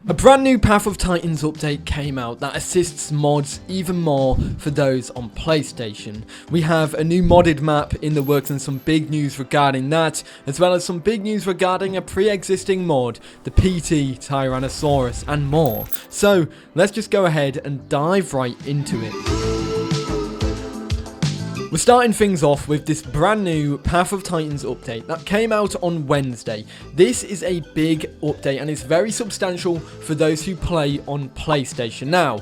A brand new Path of Titans update came out that assists mods even more for those on PlayStation. We have a new modded map in the works and some big news regarding that, as well as some big news regarding a pre-existing mod, the PT Tyrannosaurus, and more. So let's just go ahead and dive right into it. We're starting things off with this brand new Path of Titans update that came out on Wednesday. This is a big update and it's very substantial for those who play on PlayStation. Now,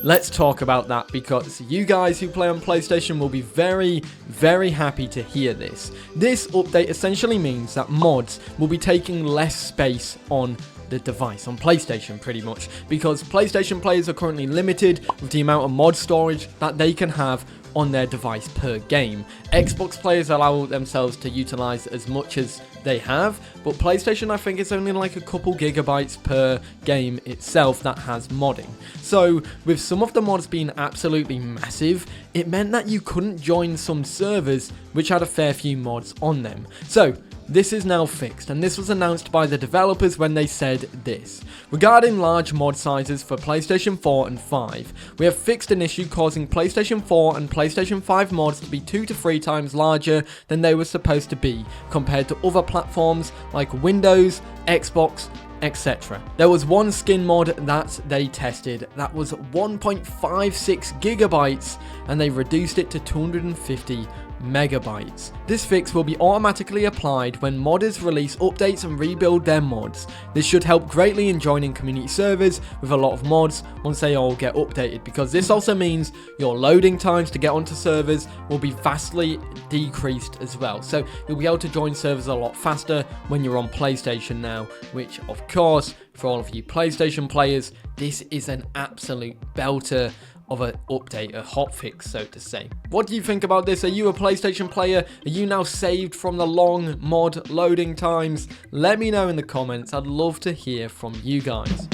let's talk about that because you guys who play on PlayStation will be very, very happy to hear this. This update essentially means that mods will be taking less space on the device, on PlayStation pretty much, because PlayStation players are currently limited with the amount of mod storage that they can have on their device per game. Xbox players allow themselves to utilize as much as they have, but PlayStation I think is only like a couple gigabytes per game itself that has modding. So with some of the mods being absolutely massive, it meant that you couldn't join some servers which had a fair few mods on them. So this is now fixed, and this was announced by the developers when they said this. Regarding large mod sizes for PlayStation 4 and 5, we have fixed an issue causing PlayStation 4 and PlayStation 5 mods to be 2 to 3 times larger than they were supposed to be, compared to other platforms like Windows, Xbox, etc. There was one skin mod that they tested that was 1.56 gigabytes, and they reduced it to 250 megabytes. This fix will be automatically applied when modders release updates and rebuild their mods. This should help greatly in joining community servers with a lot of mods once they all get updated, because this also means your loading times to get onto servers will be vastly decreased as well. So you'll be able to join servers a lot faster when you're on PlayStation now, which of course for all of you PlayStation players, this is an absolute belter of an update, a hotfix so to say. What do you think about this? Are you a PlayStation player? Are you now saved from the long mod loading times? Let me know in the comments. I'd love to hear from you guys.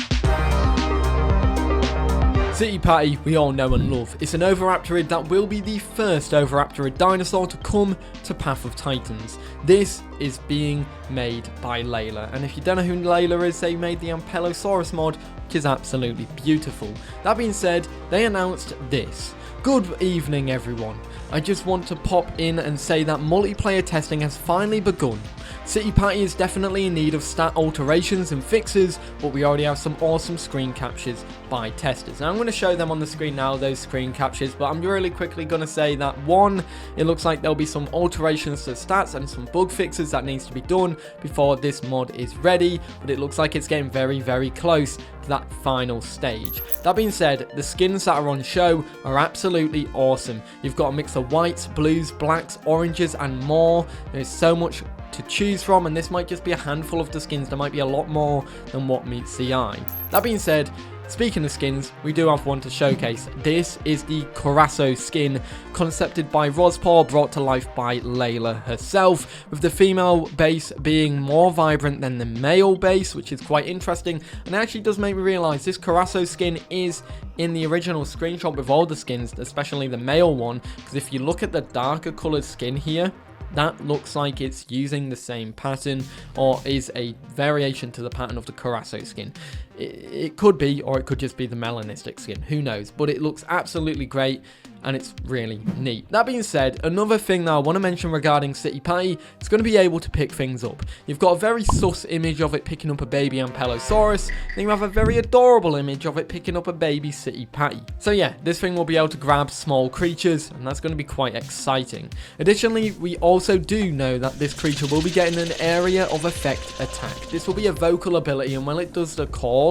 Citipati, we all know and love. It's an Oviraptorid that will be the first Oviraptorid dinosaur to come to Path of Titans. This is being made by Layla, and if you don't know who Layla is, they made the Ankylosaurus mod, which is absolutely beautiful. That being said, they announced this. Good evening everyone. I just want to pop in and say that multiplayer testing has finally begun. Citipati is definitely in need of stat alterations and fixes, but we already have some awesome screen captures by testers. Now I'm going to show them on the screen now, those screen captures, but I'm really quickly going to say that one, it looks like there'll be some alterations to stats and some bug fixes that needs to be done before this mod is ready, but it looks like it's getting very, very close to that final stage. That being said, the skins that are on show are absolutely awesome. You've got a mix of whites, blues, blacks, oranges, and more. There's so much to choose from, and this might just be a handful of the skins. There might be a lot more than what meets the eye. That being said, speaking of skins, we do have one to showcase. This is the Curaçao skin, concepted by Rospaw, brought to life by Layla herself, with the female base being more vibrant than the male base, which is quite interesting, and it actually does make me realise this Curaçao skin is in the original screenshot with all the skins, especially the male one, because if you look at the darker coloured skin here, that looks like it's using the same pattern or is a variation to the pattern of the Curaçao skin. It could be, or it could just be the melanistic skin, who knows, but it looks absolutely great and it's really neat. That being said, another thing that I want to mention regarding Citipati, it's going to be able to pick things up. You've got a very sus image of it picking up a baby Ankylosaurus, then you have a very adorable image of it picking up a baby Citipati. So yeah, this thing will be able to grab small creatures, and that's going to be quite exciting. Additionally, we also do know that this creature will be getting an area of effect attack. This will be a vocal ability, and when it does the call,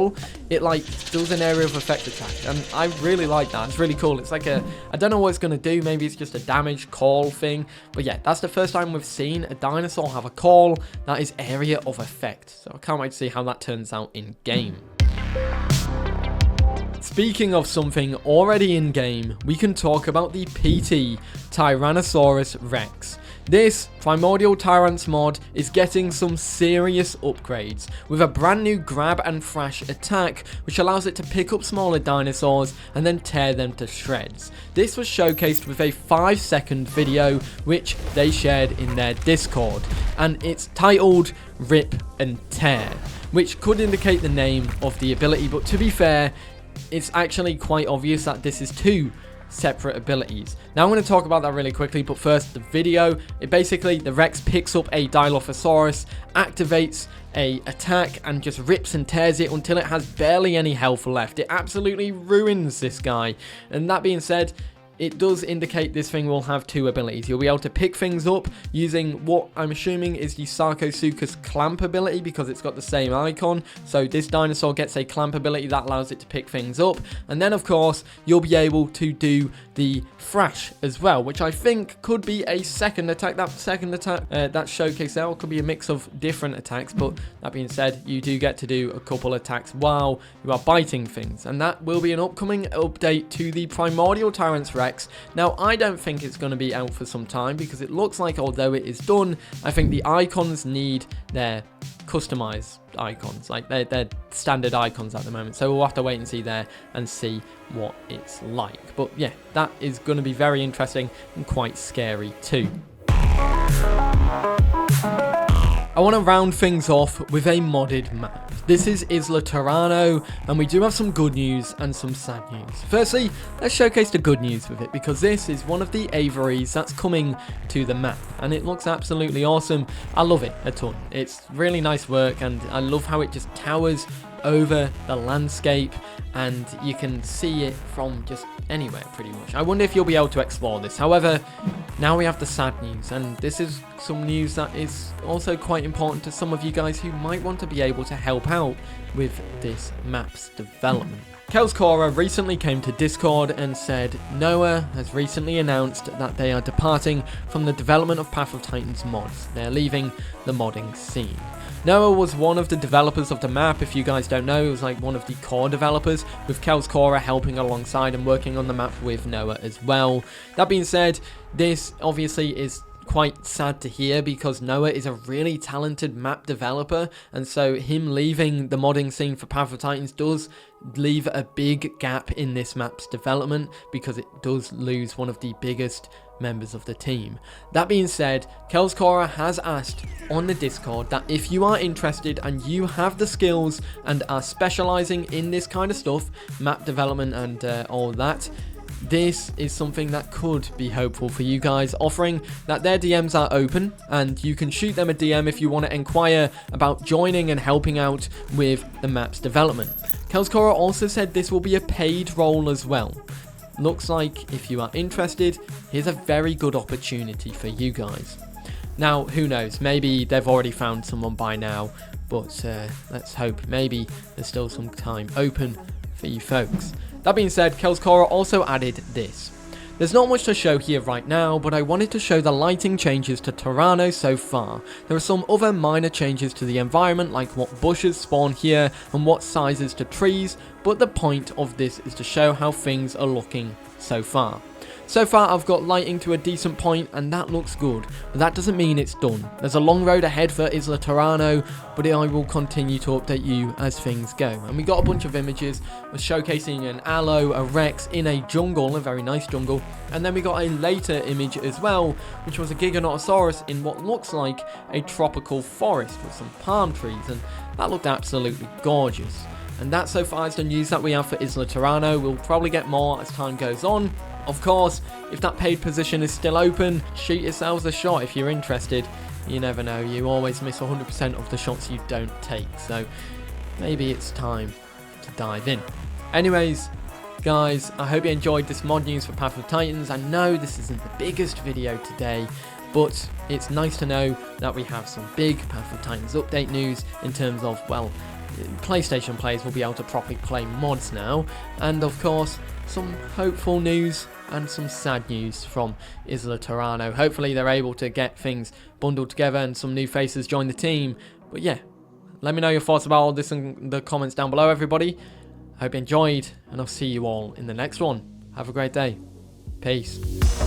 it like does an area of effect attack, and I really like that. It's really cool. It's like I don't know what it's going to do. Maybe it's just a damage call thing, but yeah, that's the first time we've seen a dinosaur have a call that is area of effect, so I can't wait to see how that turns out in game. Speaking of something already in game, we can talk about the PT Tyrannosaurus Rex. This Primordial Tyrants mod is getting some serious upgrades, with a brand new grab and thrash attack, which allows it to pick up smaller dinosaurs and then tear them to shreds. This was showcased with a 5-second video, which they shared in their Discord, and it's titled Rip and Tear. which could indicate the name of the ability, but to be fair, it's actually quite obvious that this is 2 separate abilities. Now I'm going to talk about that really quickly, but first the video. It basically, the Rex picks up a Dilophosaurus, activates a attack and just rips and tears it until it has barely any health left. It absolutely ruins this guy. And that being said, it does indicate this thing will have 2 abilities. You'll be able to pick things up using what I'm assuming is the Sarcosuchus clamp ability, because it's got the same icon. So this dinosaur gets a clamp ability that allows it to pick things up. And then of course, you'll be able to do the thrash as well, which I think could be a second attack. That second attack, that showcase there, could be a mix of different attacks. But that being said, you do get to do a couple attacks while you are biting things. And that will be an upcoming update to the Primordial Tyrants Rex. Now, I don't think it's going to be out for some time, because it looks like, although it is done, I think the icons need their customized icons, like they're standard icons at the moment. So we'll have to wait and see there and see what it's like. But yeah, that is going to be very interesting and quite scary too. I want to round things off with a modded map. This is Isla Tirano, and we do have some good news and some sad news. Firstly, let's showcase the good news with it, because this is one of the aviaries that's coming to the map, and it looks absolutely awesome. I love it a ton. It's really nice work, and I love how it just towers over the landscape, and you can see it from just anywhere pretty much. I wonder if you'll be able to explore this. However, now we have the sad news, and this is some news that is also quite important to some of you guys who might want to be able to help out with this map's development. Kelskora recently came to Discord and said Noah has recently announced that they are departing from the development of Path of Titans mods. They're leaving the modding scene. Noah was one of the developers of the map. If you guys don't know, he was like one of the core developers, with Kelskora helping alongside and working on the map with Noah as well. That being said, this obviously is quite sad to hear, because Noah is a really talented map developer, and so him leaving the modding scene for Path of Titans does leave a big gap in this map's development, because it does lose one of the biggest members of the team. That being said, Kelskora has asked on the Discord that if you are interested and you have the skills and are specializing in this kind of stuff, map development and all that, this is something that could be hopeful for you guys, offering that their DMs are open and you can shoot them a DM if you want to inquire about joining and helping out with the map's development. Kelskora also said this will be a paid role as well. Looks like if you are interested, here's a very good opportunity for you guys. Now, who knows, maybe they've already found someone by now, but let's hope maybe there's still some time open for you folks. That being said, Kelskora also added this. There's not much to show here right now, but I wanted to show the lighting changes to Tirano so far. There are some other minor changes to the environment, like what bushes spawn here and what sizes to trees, but the point of this is to show how things are looking so far. So far I've got lighting to a decent point and that looks good, but that doesn't mean it's done. There's a long road ahead for Isla Tirano, but I will continue to update you as things go. And we got a bunch of images showcasing an aloe, a rex in a jungle, a very nice jungle, and then we got a later image as well, which was a Giganotosaurus in what looks like a tropical forest with some palm trees, and that looked absolutely gorgeous. And that so far is the news that we have for Isla Tirano. We'll probably get more as time goes on. Of course, if that paid position is still open, shoot yourselves a shot if you're interested. You never know, you always miss 100% of the shots you don't take, so maybe it's time to dive in. Anyways, guys, I hope you enjoyed this mod news for Path of Titans. I know this isn't the biggest video today, but it's nice to know that we have some big Path of Titans update news in terms of, well, PlayStation players will be able to properly play mods now, and of course some hopeful news and some sad news from Isla Tirano. Hopefully they're able to get things bundled together and some new faces join the team. But yeah, let me know your thoughts about all this in the comments down below, everybody. I hope you enjoyed, and I'll see you all in the next one. Have a great day. Peace.